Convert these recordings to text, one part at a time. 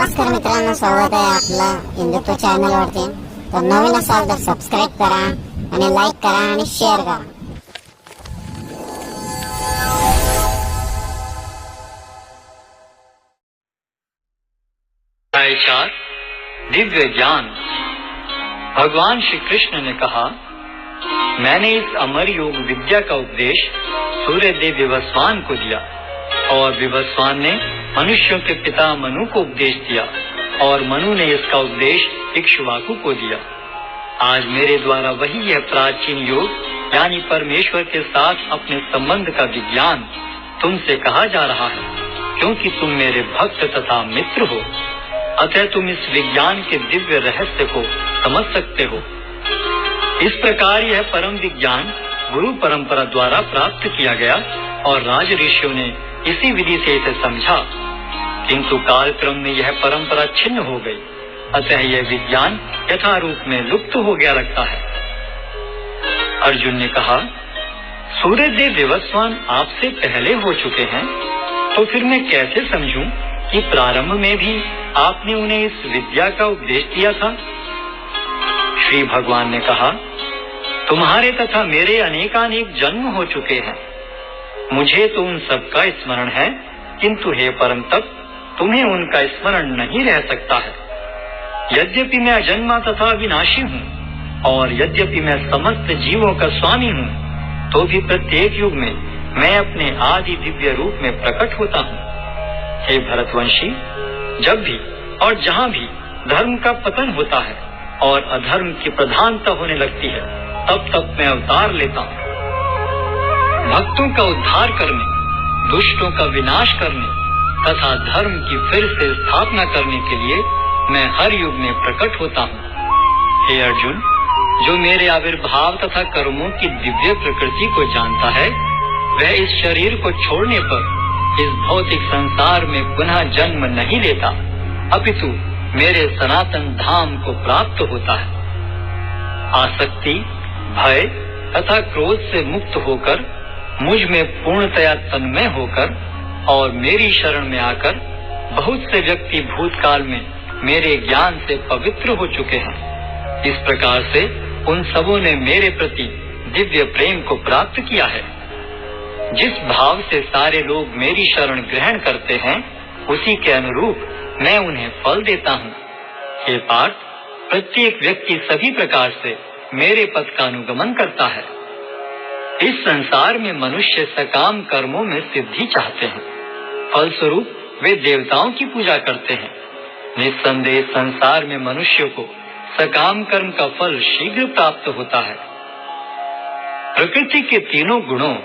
नमस्कार मित्रांनो, स्वागत आहे आपलं हिंदुत्व चॅनलवरती. तर नवीन असाल तर सबस्क्राईब करा आणि लाईक करा आणि शेअर करा. दिव्य ज्ञान. भगवान श्री कृष्ण ने कहा, मैंने इस अमर योग विद्या का उपदेश सूर्य देव विवस्वान को दिया और विवस्वान ने मनुष्यों के पिता मनु को उपदेश दिया और मनु ने इसका उपदेश इक्ष्वाकु को दिया. आज मेरे द्वारा वही यह प्राचीन योग यानी परमेश्वर के साथ अपने संबंध का विज्ञान तुमसे कहा जा रहा है, क्योंकि तुम मेरे भक्त तथा मित्र हो. अतः तुम इस विज्ञान के दिव्य रहस्य को समझ सकते हो. इस प्रकार यह परम विज्ञान गुरु परंपरा द्वारा प्राप्त किया गया और राज ऋषियों ने इसी विधि से इसे समझा, किंतु कालक्रम में यह परंपरा छिन्न हो गई. अतः यह विज्ञान यथारूप में लुप्त हो गया लगता है. अर्जुन ने कहा, सूर्यदेव विवस्वान आपसे पहले हो चुके हैं, तो फिर मैं कैसे समझूं कि प्रारंभ में भी आपने उन्हें इस विद्या का उपदेश दिया था. श्री भगवान ने कहा, तुम्हारे तथा मेरे अनेकानेक जन्म हो चुके हैं. मुझे तो उन सब का स्मरण है, किंतु हे परम तप, तुम्हें उनका स्मरण नहीं रह सकता है. यद्यपि मैं अजन्मा तथा विनाशी हूँ और यद्यपि मैं समस्त जीवों का स्वामी हूँ, तो भी प्रत्येक युग में मैं अपने आदि दिव्य रूप में प्रकट होता हूँ. हे भरतवंशी, जब भी और जहाँ भी धर्म का पतन होता है और अधर्म की प्रधानता होने लगती है, तब तब मैं अवतार लेता हूँ. भक्तों का उद्धार करने, दुष्टों का विनाश करने तथा धर्म की फिर से स्थापना करने के लिए मैं हर युग में प्रकट होता हूँ. हे अर्जुन, जो मेरे आविर्भाव तथा कर्मों की दिव्य प्रकृति को जानता है, वह इस शरीर को छोड़ने पर इस भौतिक संसार में पुनः जन्म नहीं लेता, अपितु मेरे सनातन धाम को प्राप्त होता है. आसक्ति, भय तथा क्रोध से मुक्त होकर मुझ में पूर्णतया तन्मय होकर और मेरी शरण में आकर बहुत से व्यक्ति भूतकाल में मेरे ज्ञान से पवित्र हो चुके हैं. इस प्रकार से उन सबों ने मेरे प्रति दिव्य प्रेम को प्राप्त किया है. जिस भाव से सारे लोग मेरी शरण ग्रहण करते हैं, उसी के अनुरूप मैं उन्हें फल देता हूँ. हे पार्थ, प्रत्येक व्यक्ति सभी प्रकार से मेरे पथ का अनुगमन करता है. इस संसार में मनुष्य सकाम कर्मों में सिद्धि चाहते हैं, फलस्वरूप वे देवताओं की पूजा करते हैं. निस्संदेह संसार में मनुष्य को सकाम कर्म का फल शीघ्र प्राप्त होता है. प्रकृति के तीनों गुणों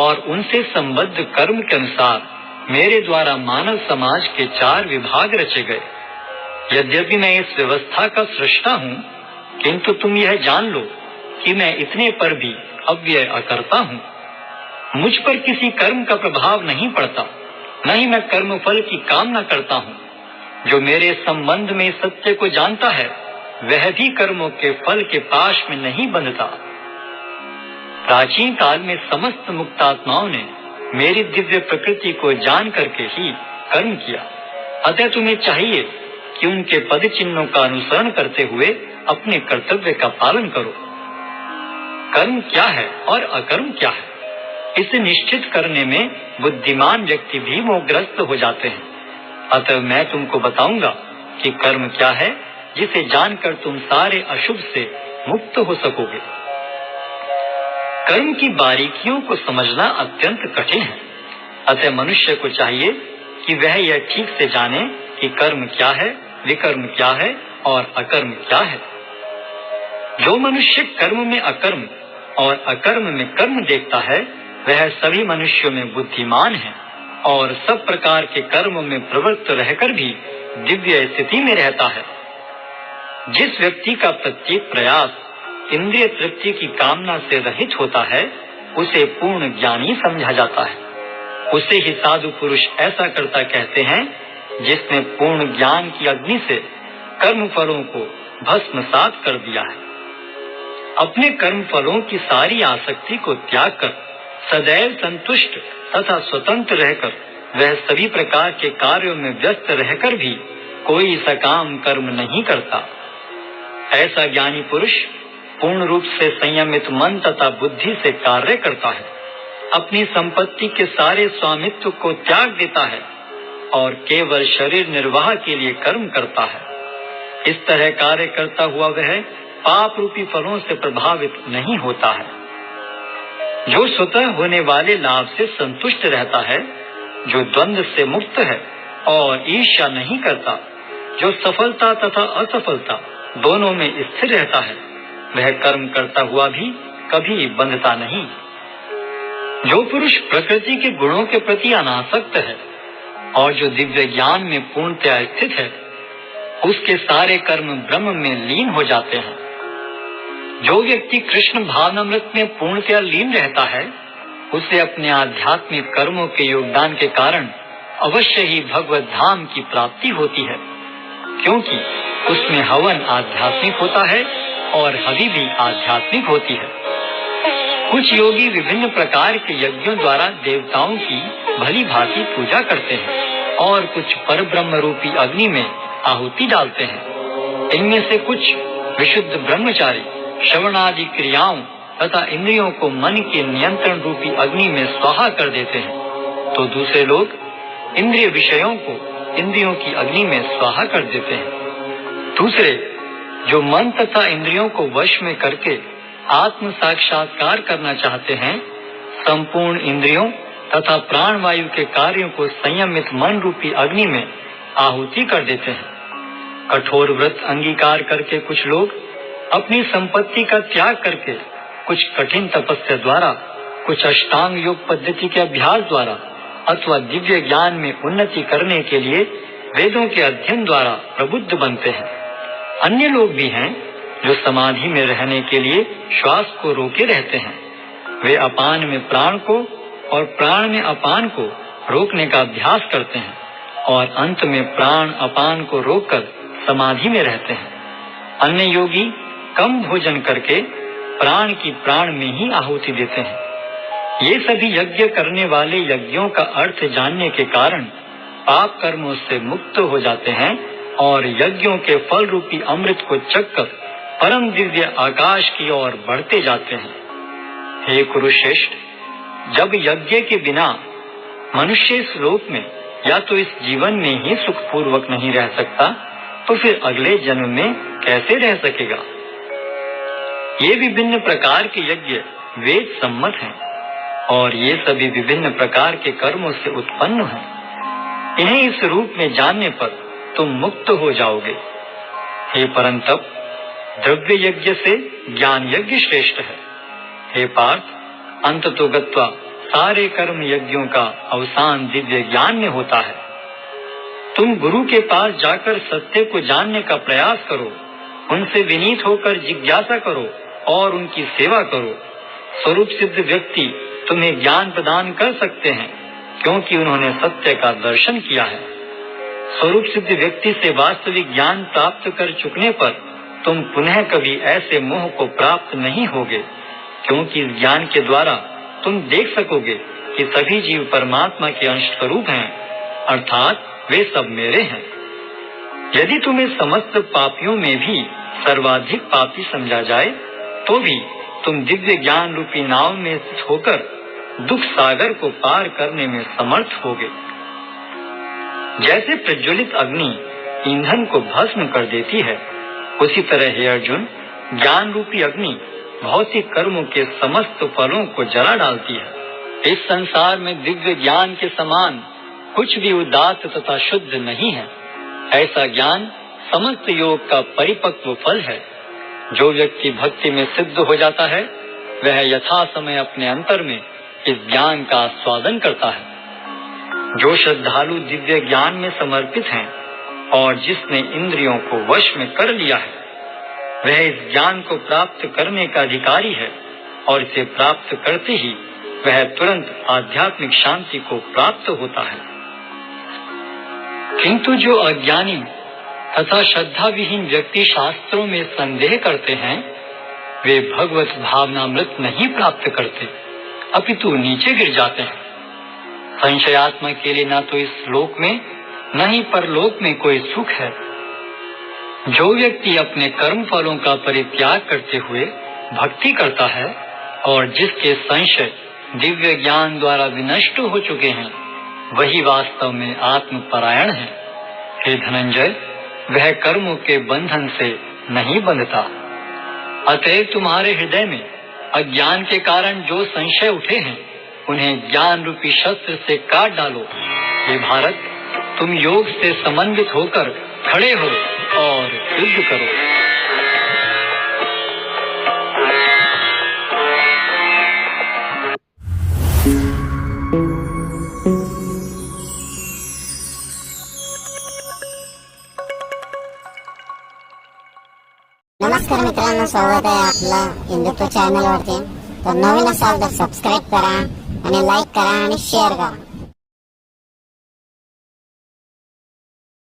और उनसे संबद्ध कर्म के अनुसार मेरे द्वारा मानव समाज के 4 विभाग रचे गए. यद्यपि मैं इस व्यवस्था का सृष्टा हूँ, किंतु तुम यह जान लो कि मैं इतने पर भी अव्यय अकर्ता हूँ. मुझ पर किसी कर्म का प्रभाव नहीं पड़ता, न ही मैं कर्म फल की कामना करता हूँ. जो मेरे संबंध में सत्य को जानता है, वह भी कर्मों के फल के पाश में नहीं बंधता. प्राचीन काल में समस्त मुक्तात्माओं ने मेरी दिव्य प्रकृति को जान करके ही कर्म किया. अतः तुम्हें चाहिए कि उनके पद चिन्हों का अनुसरण करते हुए अपने कर्तव्य का पालन करो. कर्म क्या है और अकर्म क्या है, इसे निश्चित करने में बुद्धिमान व्यक्ति भी मोहग्रस्त हो जाते हैं. अतः मैं तुमको बताऊंगा कि कर्म क्या है, जिसे जानकर तुम सारे अशुभ से मुक्त हो सकोगे. कर्म की बारीकियों को समझना अत्यंत कठिन है. अतः मनुष्य को चाहिए कि वह यह ठीक से जाने कि कर्म क्या है, विकर्म क्या है और अकर्म क्या है. जो मनुष्य कर्म में अकर्म और अकर्म में कर्म देखता है, वह सभी मनुष्यों में बुद्धिमान है और सब प्रकार के कर्म में प्रवृत्त रहकर भी दिव्य स्थिति में रहता है. जिस व्यक्ति का प्रत्येक प्रयास इंद्रिय तृप्ति की कामना से रहित होता है, उसे पूर्ण ज्ञानी समझा जाता है. उसे ही साधु पुरुष ऐसा करता कहते हैं, जिसने पूर्ण ज्ञान की अग्नि से कर्म फलों को भस्मसात कर दिया है. अपने कर्म फलों की सारी आसक्ति को त्याग कर सदैव संतुष्ट तथा स्वतंत्र रहकर वह सभी प्रकार के कार्यों में व्यस्त रहकर भी कोई सकाम कर्म नहीं करता। ऐसा ज्ञानी पुरुष पूर्ण रूप से संयमित मन तथा बुद्धि से कार्य करता है, अपनी संपत्ति के सारे स्वामित्व को त्याग देता है और केवल शरीर निर्वाह के लिए कर्म करता है। इस तरह कार्य करता हुआ वह पाप रूपी फलों से प्रभावित नहीं होता है। जो स्वतः होने वाले लाभ से संतुष्ट रहता है, जो द्वंद्व से मुक्त है और ईर्ष्या नहीं करता, जो सफलता तथा असफलता दोनों में स्थिर रहता है, वह कर्म करता हुआ भी कभी बंधता नहीं। जो पुरुष प्रकृति के गुणों के प्रति अनासक्त है और जो दिव्य ज्ञान में पूर्णतया स्थित है, उसके सारे कर्म ब्रह्म में लीन हो जाते हैं। जो व्यक्ति कृष्ण भावनामृत में पूर्णतया लीन रहता है, उसे अपने आध्यात्मिक कर्मों के योगदान के कारण अवश्य ही भगवत धाम की प्राप्ति होती है, क्योंकि उसमें हवन आध्यात्मिक होता है और हवि भी आध्यात्मिक होती है। कुछ योगी विभिन्न प्रकार के यज्ञों द्वारा देवताओं की भली भांति पूजा करते हैं और कुछ परब्रह्म रूपी अग्नि में आहुति डालते हैं। इनमें से कुछ विशुद्ध ब्रह्मचारी श्रवण आदि क्रियाओं तथा इंद्रियों को मन के नियंत्रण रूपी अग्नि में स्वाहा कर देते हैं, तो दूसरे लोग इंद्रिय विषयों को इंद्रियों की अग्नि में स्वाहा कर देते हैं। दूसरे जो मन तथा इंद्रियों को वश में करके आत्म साक्षात्कार करना चाहते हैं, संपूर्ण इंद्रियों तथा प्राण वायु के कार्यों को संयमित मन रूपी अग्नि में आहुति कर देते हैं। कठोर व्रत अंगीकार करके कुछ लोग अपनी संपत्ति का त्याग करके, कुछ कठिन तपस्या द्वारा, कुछ अष्टांग योग पद्धति के अभ्यास द्वारा अथवा दिव्य ज्ञान में उन्नति करने के लिए वेदों के अध्ययन द्वारा प्रबुद्ध बनते हैं। अन्य लोग भी हैं जो समाधि में रहने के लिए श्वास को रोके रहते हैं। वे अपान में प्राण को और प्राण में अपान को रोकने का अभ्यास करते हैं और अंत में प्राण अपान को रोककर समाधि में रहते हैं। अन्य योगी कम भोजन करके प्राण की प्राण में ही आहुति देते हैं। ये सभी यज्ञ करने वाले यज्ञों का अर्थ जानने के कारण पाप कर्मों से मुक्त हो जाते हैं और यज्ञों के फल रूपी अमृत को चखकर परम दिव्य आकाश की ओर बढ़ते जाते हैं। हे कुरुश्रेष्ठ, जब यज्ञ के बिना मनुष्य इस लोक में या तो इस जीवन में ही सुखपूर्वक नहीं रह सकता, तो फिर अगले जन्म में कैसे रह सकेगा। ये विभिन्न प्रकार के यज्ञ वेद सम्मत हैं और ये सभी विभिन्न प्रकार के कर्मों से उत्पन्न हैं। इन्हें इस रूप में जानने पर तुम मुक्त हो जाओगे। हे परंतप, द्रव्य यज्ञ से ज्ञान यज्ञ श्रेष्ठ है। हे पार्थ, अंततो गत्वा सारे कर्म यज्ञों का अवसान दिव्य ज्ञान में होता है। तुम गुरु के पास जाकर सत्य को जानने का प्रयास करो, उनसे विनीत होकर जिज्ञासा करो और उनकी सेवा करो। स्वरूप सिद्ध व्यक्ति तुम्हें ज्ञान प्रदान कर सकते हैं, क्योंकि उन्होंने सत्य का दर्शन किया है। स्वरूप सिद्ध व्यक्ति से वास्तविक ज्ञान प्राप्त कर चुकने पर तुम पुनः कभी ऐसे मोह को प्राप्त नहीं होगे, क्योंकि इस ज्ञान के द्वारा तुम देख सकोगे कि सभी जीव परमात्मा के अंश स्वरूप हैं, अर्थात वे सब मेरे हैं। यदि तुम्हें समस्त पापियों में भी सर्वाधिक पापी समझा जाए, तो भी तुम दिव्य ज्ञान रूपी नाव में स्थित होकर दुख सागर को पार करने में समर्थ होगे। जैसे प्रज्वलित अग्नि ईंधन को भस्म कर देती है, उसी तरह हे अर्जुन, ज्ञान रूपी अग्नि भौतिक कर्मों के समस्त फलों को जला डालती है। इस संसार में दिव्य ज्ञान के समान कुछ भी उदात्त तथा शुद्ध नहीं है। ऐसा ज्ञान समस्त योग का परिपक्व फल है। जो व्यक्ति भक्ति में सिद्ध हो जाता है, वह यथा समय अपने अंतर में इस ज्ञान का आस्वादन करता है। जो श्रद्धालु दिव्य ज्ञान में समर्पित हैं और जिसने इंद्रियों को वश में कर लिया है, वह इस ज्ञान को प्राप्त करने का अधिकारी है और इसे प्राप्त करते ही वह तुरंत आध्यात्मिक शांति को प्राप्त होता है। किंतु जो अज्ञानी तथा श्रद्धा विहीन व्यक्ति शास्त्रों में संदेह करते हैं, वे भगवत भावनामृत नहीं प्राप्त करते, अपितु नीचे गिर जाते हैं। संशयात्मा के लिए न तो इस लोक में न ही परलोक में कोई सुख है। जो व्यक्ति अपने कर्म फलों का परित्याग करते हुए भक्ति करता है और जिसके संशय दिव्य ज्ञान द्वारा विनष्ट हो चुके हैं, वही वास्तव में आत्मपरायण है। हे धनंजय, वह कर्मों के बंधन से नहीं बंधता। अतएव तुम्हारे हृदय में अज्ञान के कारण जो संशय उठे हैं, उन्हें ज्ञान रूपी शस्त्र से काट डालो। हे भारत, तुम योग से समन्वित होकर खड़े हो और युद्ध करो। नमस्कार मित्रांनो, स्वागत आहे आपलं हिंदुत्व चॅनल वरती. तर नवीन असाल तर सबस्क्राईब करा आणि लाईक करा आणि शेअर करा.